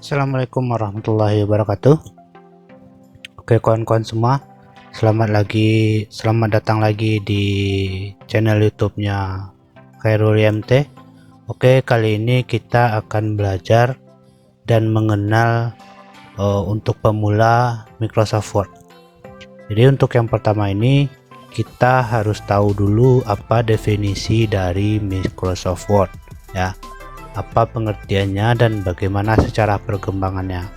Assalamualaikum warahmatullahi wabarakatuh. Oke kawan-kawan semua, selamat datang lagi di channel YouTube-nya Khairul YMT. Oke, kali ini kita akan belajar dan mengenal untuk pemula Microsoft Word. Jadi untuk yang pertama ini kita harus tahu dulu apa definisi dari Microsoft Word ya. Apa pengertiannya dan bagaimana secara perkembangannya.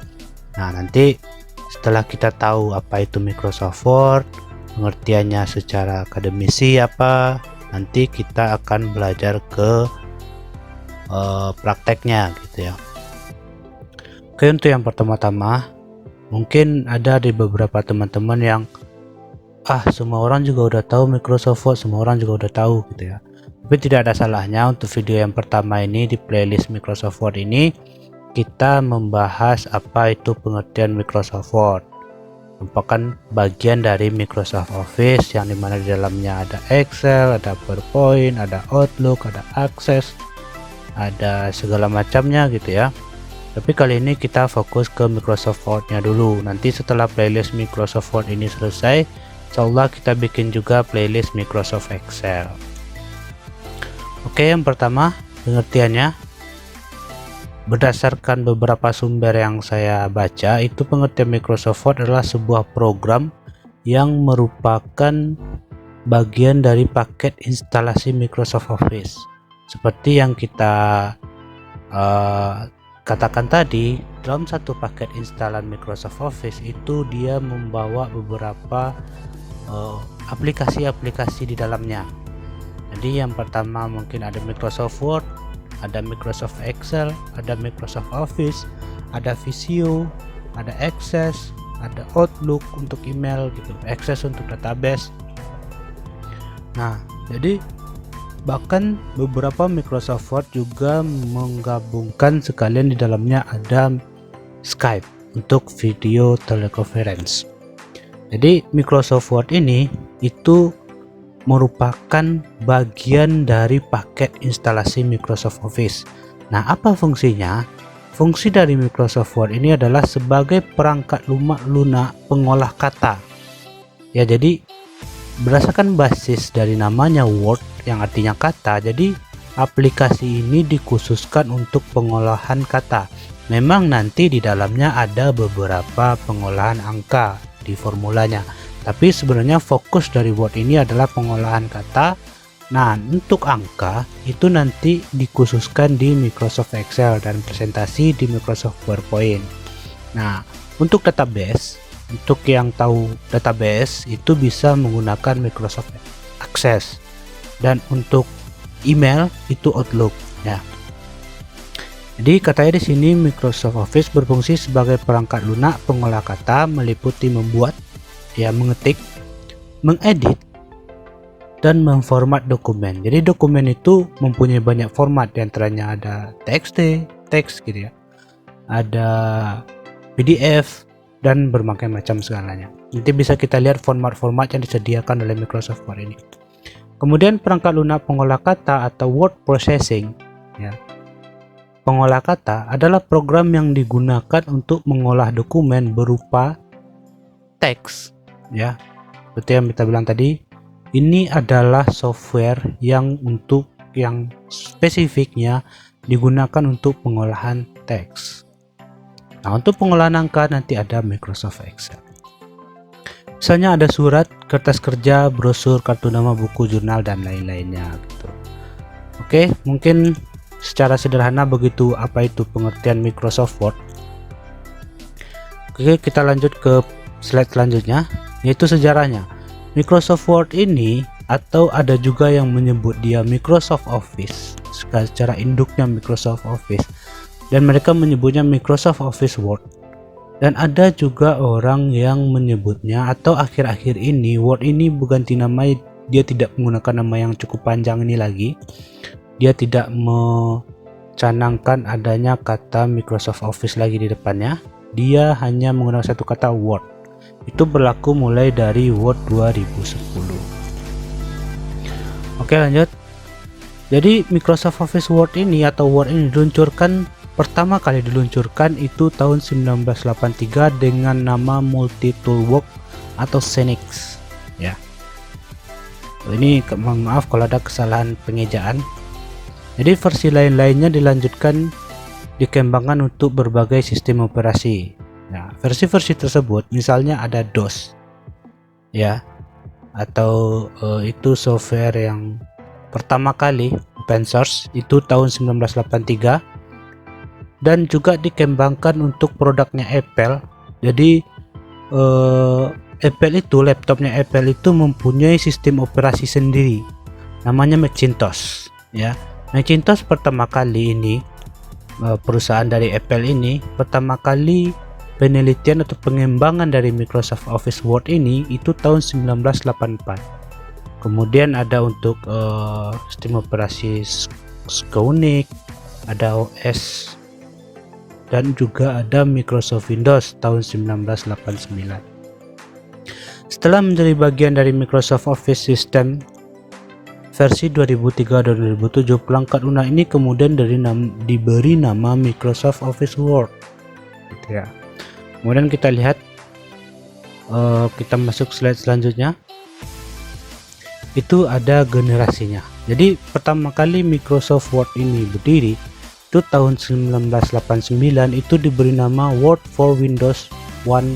Nah, nanti setelah kita tahu apa itu Microsoft Word, pengertiannya secara akademisi apa, nanti kita akan belajar ke prakteknya gitu ya. Oke, untuk yang pertama-tama mungkin ada di beberapa teman-teman yang semua orang juga udah tahu Microsoft Word, semua orang juga udah tahu gitu ya. Tapi tidak ada salahnya untuk video yang pertama ini di playlist Microsoft Word ini kita membahas apa itu pengertian Microsoft Word. Merupakan bagian dari Microsoft Office yang dimana di dalamnya ada Excel, ada PowerPoint, ada Outlook, ada Access, ada segala macamnya gitu ya. Tapi kali ini kita fokus ke Microsoft Word-nya dulu. Nanti setelah playlist Microsoft Word ini selesai, insyaallah kita bikin juga playlist Microsoft Excel. Oke, yang pertama pengertiannya berdasarkan beberapa sumber yang saya baca, itu pengertian Microsoft Word adalah sebuah program yang merupakan bagian dari paket instalasi Microsoft Office. Seperti yang kita katakan tadi, dalam satu paket instalan Microsoft Office itu dia membawa beberapa aplikasi-aplikasi di dalamnya. Jadi yang pertama mungkin ada Microsoft Word, ada Microsoft Excel, ada Microsoft Office, ada Visio, ada Access, ada Outlook untuk email gitu, Access untuk database. Nah, jadi bahkan beberapa Microsoft Word juga menggabungkan sekalian di dalamnya ada Skype untuk video teleconference. Jadi Microsoft Word ini itu merupakan bagian dari paket instalasi Microsoft Office. Nah, apa fungsinya? Fungsi dari Microsoft Word ini adalah sebagai perangkat lunak pengolah kata. Ya, jadi berdasarkan basis dari namanya Word yang artinya kata, jadi aplikasi ini dikhususkan untuk pengolahan kata. Memang nanti di dalamnya ada beberapa pengolahan angka di formulanya. Tapi sebenarnya fokus dari Word ini adalah pengolahan kata. Nah, untuk angka itu nanti dikhususkan di Microsoft Excel dan presentasi di Microsoft PowerPoint. Nah, untuk database, untuk yang tahu database itu bisa menggunakan Microsoft Access. Dan untuk email itu Outlook ya. Jadi katanya di sini Microsoft Office berfungsi sebagai perangkat lunak pengolah kata meliputi membuat, mengetik, mengedit, dan memformat dokumen. Jadi dokumen itu mempunyai banyak format, diantaranya ada TXT, teks gitu ya, ada PDF, dan berbagai macam segalanya. Nanti bisa kita lihat format-format yang disediakan oleh Microsoft Word ini. Kemudian perangkat lunak pengolah kata atau word processing ya. Pengolah kata adalah program yang digunakan untuk mengolah dokumen berupa teks ya. Seperti yang kita bilang tadi, ini adalah software yang spesifiknya digunakan untuk pengolahan teks. Nah, untuk pengolahan angka nanti ada Microsoft Excel. Misalnya ada surat, kertas kerja, brosur, kartu nama, buku, jurnal, dan lain-lainnya gitu. Oke, mungkin secara sederhana begitu apa itu pengertian Microsoft Word. Oke, kita lanjut ke slide selanjutnya, yaitu sejarahnya. Microsoft Word ini, atau ada juga yang menyebut dia Microsoft Office, secara induknya Microsoft Office, dan mereka menyebutnya Microsoft Office Word. Dan ada juga orang yang menyebutnya, atau akhir-akhir ini Word ini berganti nama, dia tidak menggunakan nama yang cukup panjang ini lagi. Dia tidak mencanangkan adanya kata Microsoft Office lagi di depannya. Dia hanya menggunakan satu kata Word. Itu berlaku mulai dari Word 2010. Oke, lanjut. Jadi Microsoft Office Word ini atau Word ini diluncurkan pertama kali diluncurkan itu tahun 1983 dengan nama Multi Toolbox atau Xenix ya. Ini mohon maaf kalau ada kesalahan pengejaan. Jadi versi lain-lainnya dilanjutkan dikembangkan untuk berbagai sistem operasi. Nah, versi-versi tersebut misalnya ada DOS ya, atau itu software yang pertama kali open source itu tahun 1983, dan juga dikembangkan untuk produknya Apple. Jadi Apple itu, laptopnya Apple itu mempunyai sistem operasi sendiri namanya Macintosh ya. Macintosh pertama kali ini, perusahaan dari Apple ini pertama kali penelitian atau pengembangan dari Microsoft Office Word ini itu tahun 1984. Kemudian ada untuk sistem operasi Skeunig, ada OS, dan juga ada Microsoft Windows tahun 1989. Setelah menjadi bagian dari Microsoft Office System versi 2003 dan 2007, perangkat lunak ini kemudian diberi nama Microsoft Office Word gitu ya. Kemudian kita lihat, kita masuk slide selanjutnya, itu ada generasinya. Jadi pertama kali Microsoft Word ini berdiri itu tahun 1989, itu diberi nama Word for Windows 1.0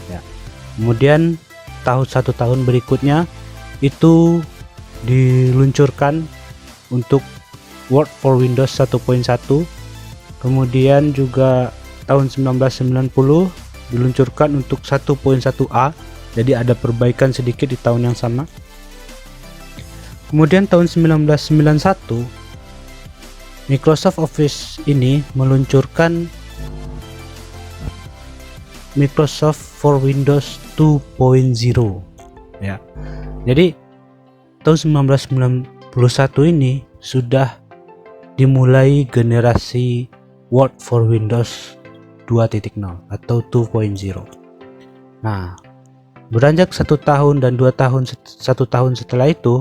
ya. Kemudian satu tahun berikutnya itu diluncurkan untuk Word for Windows 1.1. kemudian juga tahun 1990 diluncurkan untuk 1.1a, jadi ada perbaikan sedikit di tahun yang sama. Kemudian tahun 1991 Microsoft Office ini meluncurkan Microsoft for Windows 2.0 ya. Jadi tahun 1991 ini sudah dimulai generasi Word for Windows 2.0 atau 2.0. Nah, beranjak 1 tahun dan 2 tahun, 1 tahun setelah itu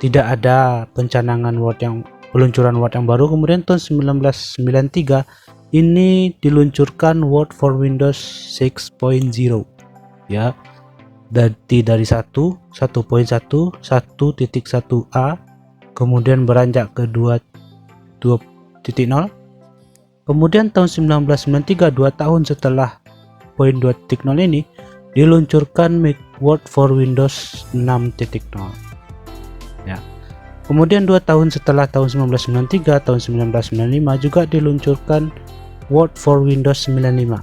tidak ada pencanangan peluncuran Word yang baru. Kemudian tahun 1993 ini diluncurkan Word for Windows 6.0 ya. Dari 1.1, 1.1a, kemudian beranjak ke 2.0. Kemudian tahun 1993, 2 tahun setelah poin 2.0 ini, diluncurkan Word for Windows 6.0 ya. Kemudian 2 tahun setelah tahun 1993, tahun 1995 juga diluncurkan Word for Windows 95.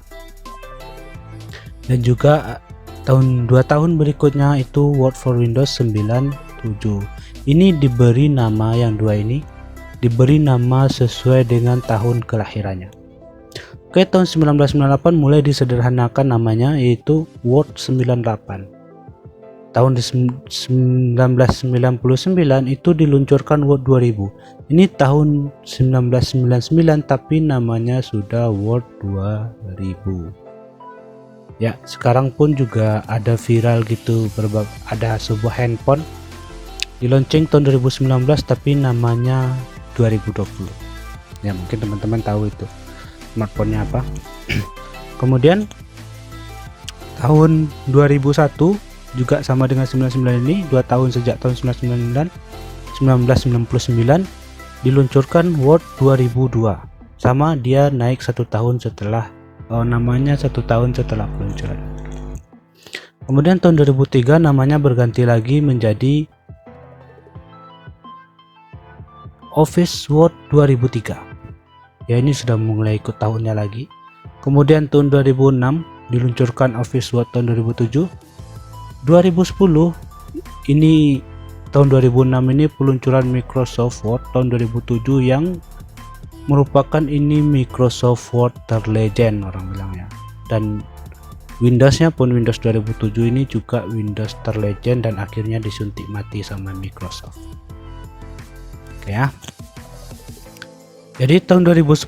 Dan juga 2 tahun berikutnya itu Word for Windows 97. Ini diberi nama, yang dua ini diberi nama sesuai dengan tahun kelahirannya. Oke, tahun 1998 mulai disederhanakan namanya, yaitu Word 98. Tahun 1999 itu diluncurkan Word 2000. Ini tahun 1999 tapi namanya sudah Word 2000. Ya, sekarang pun juga ada viral gitu, ada sebuah handphone di launching tahun 2019 tapi namanya 2020. Ya, mungkin teman-teman tahu itu smartphone-nya apa. Kemudian tahun 2001 juga sama dengan 99 ini, 2 tahun sejak tahun 1999 diluncurkan Word 2002. Sama, dia naik 1 tahun setelah namanya 1 tahun setelah peluncuran. Kemudian tahun 2003 namanya berganti lagi menjadi Office Word 2003. Ya, ini sudah mulai ikut tahunnya lagi. Kemudian tahun 2006 diluncurkan Office Word tahun 2007. 2010 ini, tahun 2006 ini peluncuran Microsoft Word tahun 2007 yang merupakan ini Microsoft Word terlegend orang bilang ya. Dan Windowsnya pun Windows 2007 ini juga Windows terlegend dan akhirnya disuntik mati sama Microsoft. Oke ya. Jadi tahun 2010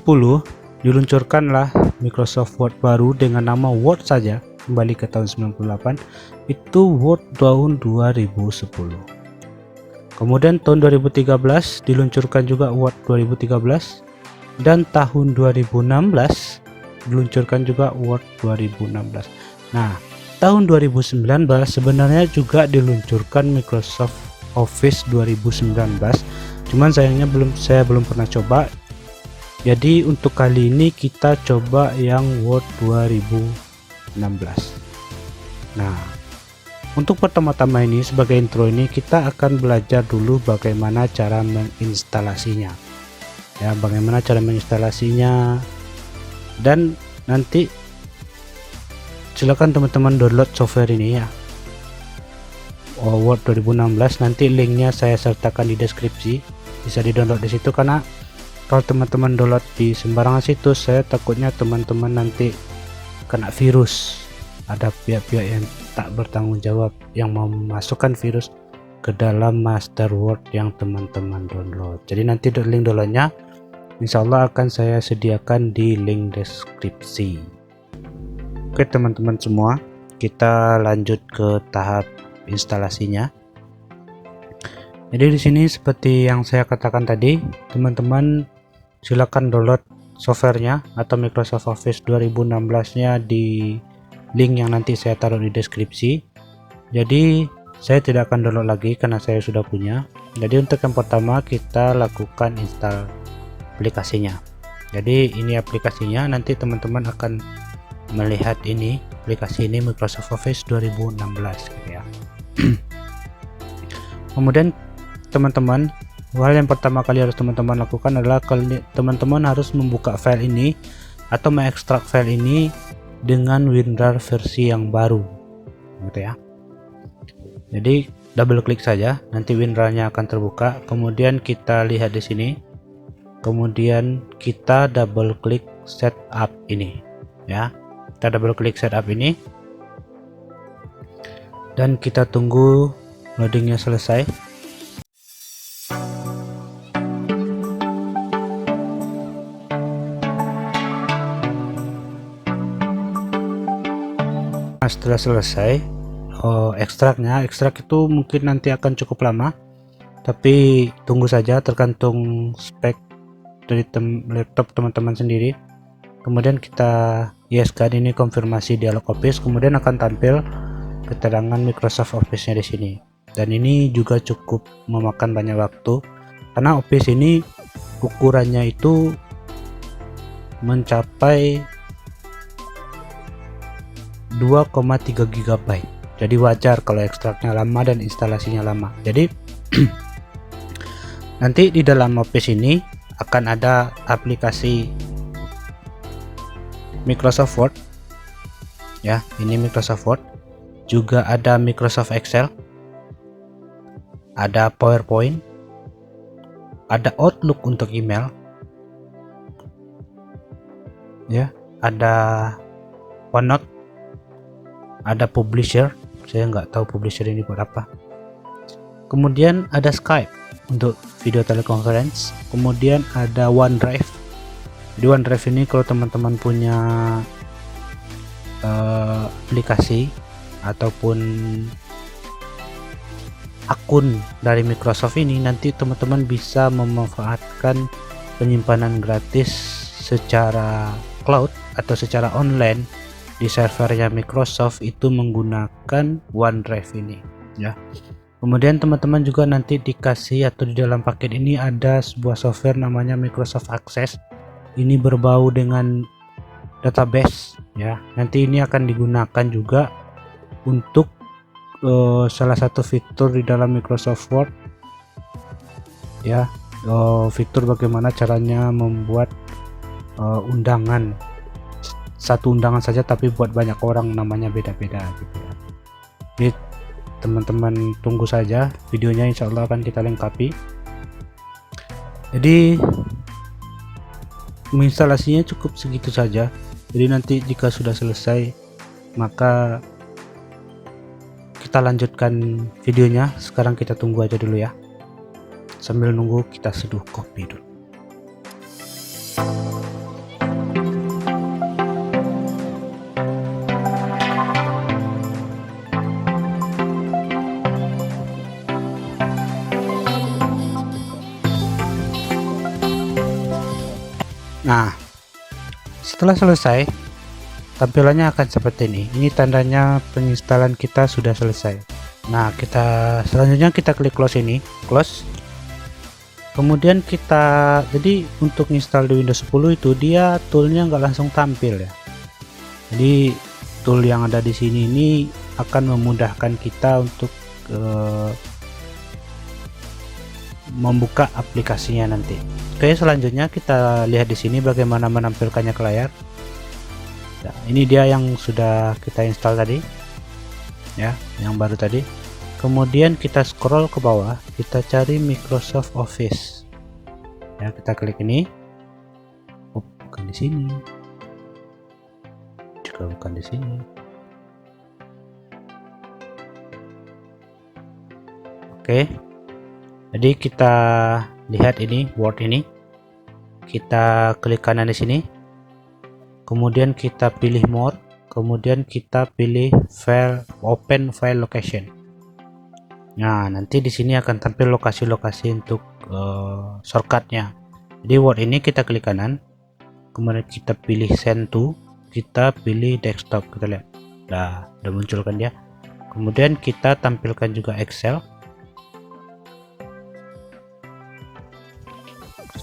diluncurkanlah Microsoft Word baru dengan nama Word saja, kembali ke tahun 98, itu Word tahun 2010. Kemudian tahun 2013 diluncurkan juga Word 2013. dan tahun 2016 diluncurkan juga Word 2016. Nah, tahun 2019 sebenarnya juga diluncurkan Microsoft Office 2019, cuman sayangnya saya belum pernah coba. Jadi untuk kali ini kita coba yang Word 2016. Nah, untuk pertama-tama ini sebagai intro ini kita akan belajar dulu bagaimana cara menginstalasinya. Ya, bagaimana cara menginstalasinya, dan nanti silakan teman-teman download software ini ya, Word 2016. Nanti linknya saya sertakan di deskripsi, bisa di download di situ, karena kalau teman-teman download di sembarangan situs, saya takutnya teman-teman nanti kena virus. Ada pihak-pihak yang tak bertanggung jawab yang memasukkan virus ke dalam master Word yang teman-teman download. Jadi nanti link downloadnya insya Allah akan saya sediakan di link deskripsi. Oke teman-teman semua, kita lanjut ke tahap instalasinya. Jadi di sini seperti yang saya katakan tadi, teman-teman silakan download softwarenya atau Microsoft Office 2016-nya di link yang nanti saya taruh di deskripsi. Jadi saya tidak akan download lagi karena saya sudah punya. Jadi untuk yang pertama kita lakukan install aplikasinya. Jadi ini aplikasinya, nanti teman-teman akan melihat ini aplikasi ini Microsoft Office 2016 gitu ya. Kemudian teman-teman, hal yang pertama kali harus teman-teman lakukan adalah teman-teman harus membuka file ini atau mengekstrak file ini dengan WinRAR versi yang baru gitu ya. Jadi double klik saja, nanti WinRAR-nya akan terbuka. Kemudian kita lihat di sini, kemudian kita double klik setup ini ya, kita double klik setup ini dan kita tunggu loadingnya selesai. Nah, setelah selesai ekstrak itu mungkin nanti akan cukup lama, tapi tunggu saja, tergantung spek dari laptop teman-teman sendiri. Kemudian kita kan ini konfirmasi dialog Office, kemudian akan tampil keterangan Microsoft Office-nya di sini. Dan ini juga cukup memakan banyak waktu karena Office ini ukurannya itu mencapai 2,3 GB. Jadi wajar kalau ekstraknya lama dan instalasinya lama. Jadi nanti di dalam Office ini akan ada aplikasi Microsoft Word ya, ini Microsoft Word, juga ada Microsoft Excel, ada PowerPoint, ada Outlook untuk email ya, ada OneNote, ada Publisher. Saya nggak tahu Publisher ini buat apa. Kemudian ada Skype untuk video teleconference, kemudian ada OneDrive. Di OneDrive ini kalau teman-teman punya aplikasi ataupun akun dari Microsoft ini, nanti teman-teman bisa memanfaatkan penyimpanan gratis secara cloud atau secara online di servernya Microsoft itu menggunakan OneDrive ini ya. Kemudian teman-teman juga nanti dikasih atau di dalam paket ini ada sebuah software namanya Microsoft Access. Ini berbau dengan database ya. Nanti ini akan digunakan juga untuk salah satu fitur di dalam Microsoft Word ya, fitur bagaimana caranya membuat undangan, satu undangan saja tapi buat banyak orang, namanya beda-beda gitu ya. Jadi teman-teman tunggu saja videonya, insya Allah akan kita lengkapi. Jadi menginstalasinya cukup segitu saja. Jadi nanti jika sudah selesai maka kita lanjutkan videonya. Sekarang kita tunggu aja dulu ya, sambil nunggu kita seduh kopi dulu. Nah, setelah selesai tampilannya akan seperti ini. Ini tandanya penginstalan kita sudah selesai. Nah, selanjutnya kita klik close ini, close. Kemudian jadi untuk install di Windows 10 itu dia toolnya nggak langsung tampil ya. Jadi tool yang ada di sini ini akan memudahkan kita untuk membuka aplikasinya nanti. Oke, selanjutnya kita lihat di sini bagaimana menampilkannya ke layar. Nah, ini dia yang sudah kita install tadi ya, yang baru tadi. Kemudian kita scroll ke bawah, kita cari Microsoft Office ya, kita klik ini. Oh, bukan di sini, juga bukan di sini. Oke, jadi kita lihat ini Word ini, kita klik kanan di sini, kemudian kita pilih More, kemudian kita pilih File, Open File Location. Nah, nanti di sini akan tampil lokasi-lokasi untuk shortcutnya. Jadi Word ini kita klik kanan, kemudian kita pilih Send to, kita pilih Desktop, kita lihat, udah muncul kan dia. Kemudian kita tampilkan juga Excel,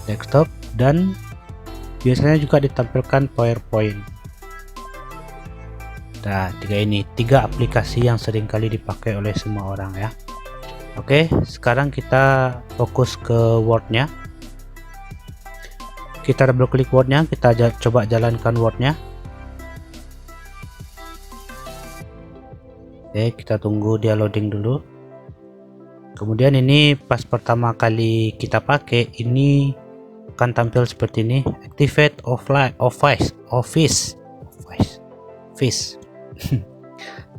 Desktop, dan biasanya juga ditampilkan PowerPoint. Nah, tiga aplikasi yang sering kali dipakai oleh semua orang ya. Oke, sekarang kita fokus ke Word-nya. Kita double klik Word-nya, kita coba jalankan Word-nya. Oke, kita tunggu dia loading dulu. Kemudian ini pas pertama kali kita pakai, ini akan tampil seperti ini, Activate Office.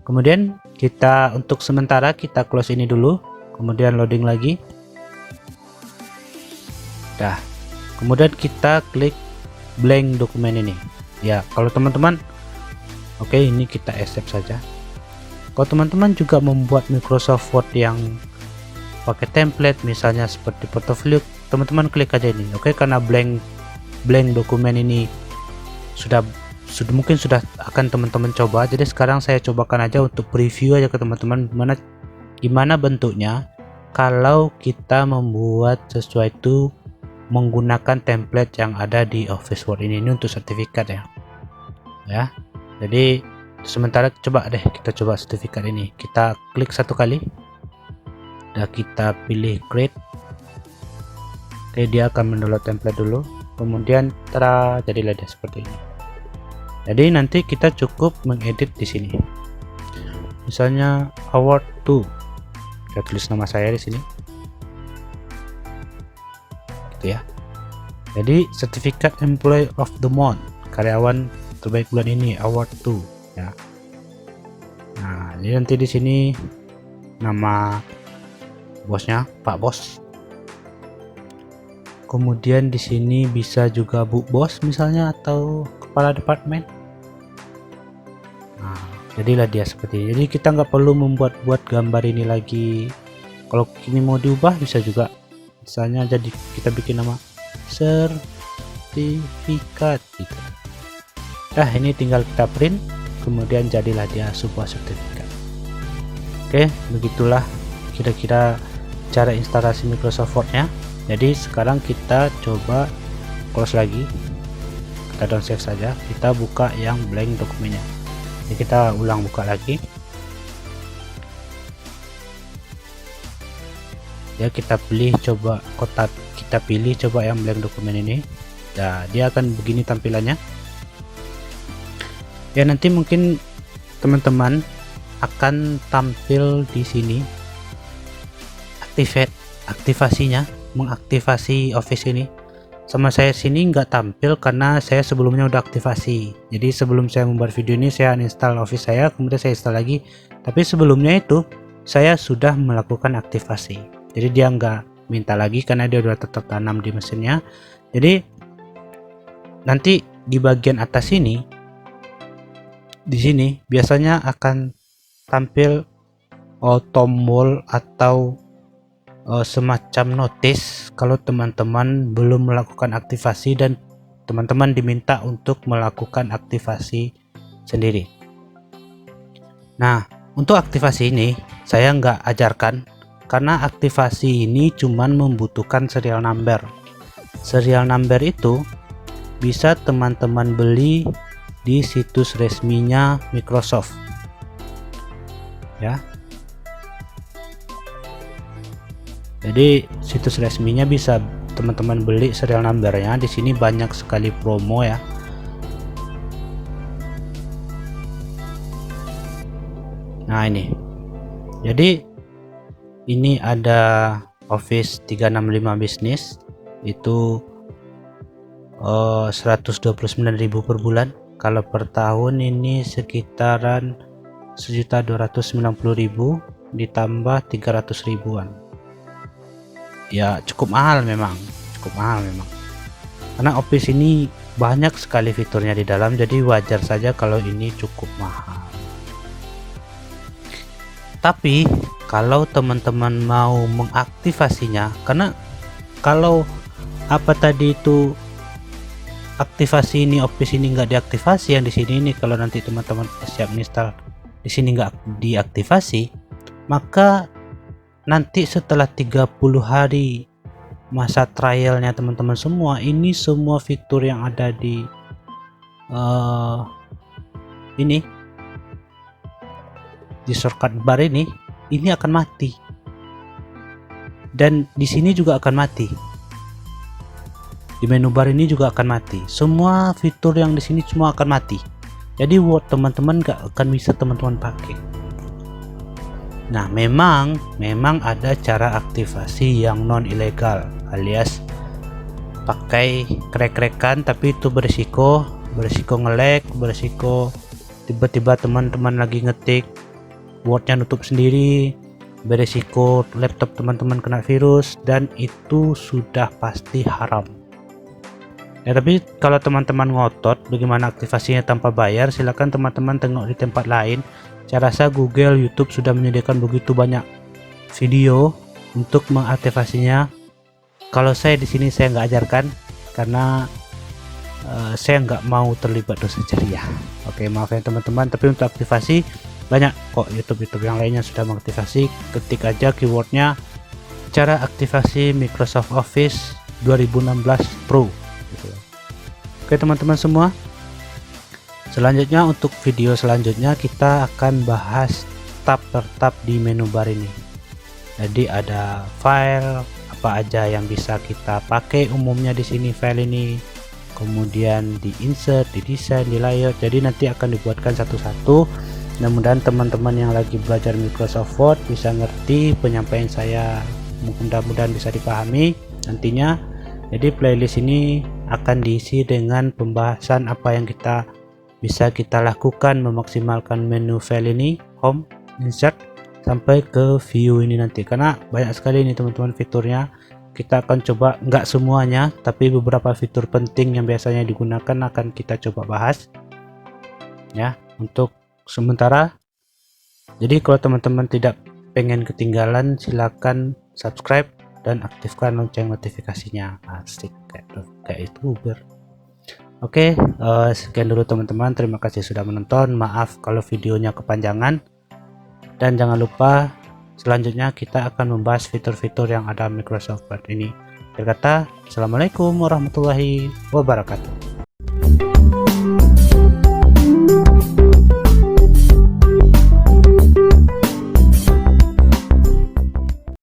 Kemudian kita untuk sementara kita close ini dulu, kemudian loading lagi. Kemudian kita klik blank dokumen ini ya. Kalau teman-teman ini kita accept saja. Kalau teman-teman juga membuat Microsoft Word yang pakai template misalnya seperti portfolio, teman-teman klik aja ini. Karena blank dokumen ini mungkin sudah akan teman-teman coba, jadi sekarang saya cobakan aja untuk preview aja ke teman-teman gimana bentuknya kalau kita membuat sesuatu menggunakan template yang ada di Office Word ini untuk sertifikat ya. Jadi sementara kita coba sertifikat ini, kita klik satu kali, kita pilih create. Dia akan mendownload template dulu, kemudian jadilah dia seperti ini. Jadi nanti kita cukup mengedit di sini, misalnya award 2, saya tulis nama saya di sini gitu ya. Jadi sertifikat Employee of the Month, karyawan terbaik bulan ini, award 2 ya. Nah, jadi nanti di sini nama bosnya Pak Bos. Kemudian di sini bisa juga Bu Bos misalnya, atau kepala departemen. Nah, jadilah dia seperti ini. Jadi kita nggak perlu membuat gambar ini lagi. Kalau ini mau diubah bisa juga, misalnya jadi kita bikin nama sertifikat gitu. Ini tinggal kita print, kemudian jadilah dia sebuah sertifikat. Oke, begitulah kira-kira cara instalasi Microsoft Word-nya. Jadi sekarang kita coba close lagi, kita down save saja, kita buka yang blank dokumennya. Jadi kita ulang buka lagi ya, kita pilih coba yang blank dokumen ini. Nah, dia akan begini tampilannya ya. Nanti mungkin teman-teman akan tampil di sini aktivasinya, mengaktifasi Office ini. Sama saya sini nggak tampil karena saya sebelumnya udah aktivasi. Jadi sebelum saya membuat video ini, saya uninstall Office saya, kemudian saya install lagi. Tapi sebelumnya itu saya sudah melakukan aktivasi, jadi dia nggak minta lagi karena dia udah tertanam di mesinnya. Jadi nanti di bagian atas ini, di sini biasanya akan tampil tombol atau semacam notice kalau teman-teman belum melakukan aktivasi dan teman-teman diminta untuk melakukan aktivasi sendiri. Nah, untuk aktivasi ini saya nggak ajarkan karena aktivasi ini cuman membutuhkan serial number. Serial number itu bisa teman-teman beli di situs resminya Microsoft. Ya. Jadi situs resminya bisa teman-teman beli serial numbernya. Di sini banyak sekali promo ya. Nah ini, jadi ini ada Office 365 Business itu 129.000 per bulan. Kalau per tahun ini sekitaran 1.290.000 ditambah 300 ribuan. Ya cukup mahal memang, karena Office ini banyak sekali fiturnya di dalam, jadi wajar saja kalau ini cukup mahal. Tapi kalau teman-teman mau mengaktifasinya, karena kalau apa tadi itu aktivasi ini Office ini nggak diaktifasi, yang di sini ini kalau nanti teman-teman siap install di sini nggak diaktifasi, maka nanti setelah 30 hari masa trialnya teman-teman semua, ini semua fitur yang ada di shortcut bar ini akan mati, dan di sini juga akan mati, di menu bar ini juga akan mati. Semua fitur yang di sini semua akan mati, jadi Word teman-teman gak akan bisa teman-teman pakai. Nah, memang ada cara aktivasi yang non ilegal, alias pakai crack-crackan, tapi itu berisiko nge-lag, berisiko tiba-tiba teman-teman lagi ngetik Wordnya nutup sendiri, berisiko laptop teman-teman kena virus, dan itu sudah pasti haram. Ya, tapi kalau teman-teman ngotot bagaimana aktivasinya tanpa bayar, silakan teman-teman tengok di tempat lain. Saya rasa Google, YouTube sudah menyediakan begitu banyak video untuk mengaktifasinya. Kalau saya di sini saya nggak ajarkan karena saya nggak mau terlibat dosa jariah. Oke, maaf ya teman-teman. Tapi untuk aktivasi banyak kok YouTube yang lainnya sudah mengaktifasi. Ketik aja keywordnya cara aktivasi Microsoft Office 2016 Pro. Gitu. Oke teman-teman semua. Selanjutnya untuk video selanjutnya kita akan bahas tab per tab di menu bar ini. Jadi ada file apa aja yang bisa kita pakai umumnya di sini, file ini, kemudian di insert, di desain, di layout. Jadi nanti akan dibuatkan satu-satu. Mudah-mudahan teman-teman yang lagi belajar Microsoft Word bisa ngerti penyampaian saya, mudah-mudahan bisa dipahami nantinya. Jadi playlist ini akan diisi dengan pembahasan apa yang bisa kita lakukan memaksimalkan menu file ini, home, insert, sampai ke view ini nanti, karena banyak sekali ini teman-teman fiturnya. Kita akan coba, nggak semuanya, tapi beberapa fitur penting yang biasanya digunakan akan kita coba bahas ya untuk sementara. Jadi kalau teman-teman tidak pengen ketinggalan, silakan subscribe dan aktifkan lonceng notifikasinya. Asik kayak youtuber. Oke, sekian dulu teman-teman. Terima kasih sudah menonton. Maaf kalau videonya kepanjangan. Dan jangan lupa selanjutnya kita akan membahas fitur-fitur yang ada Microsoft Word ini. Akhir kata, Assalamualaikum warahmatullahi wabarakatuh.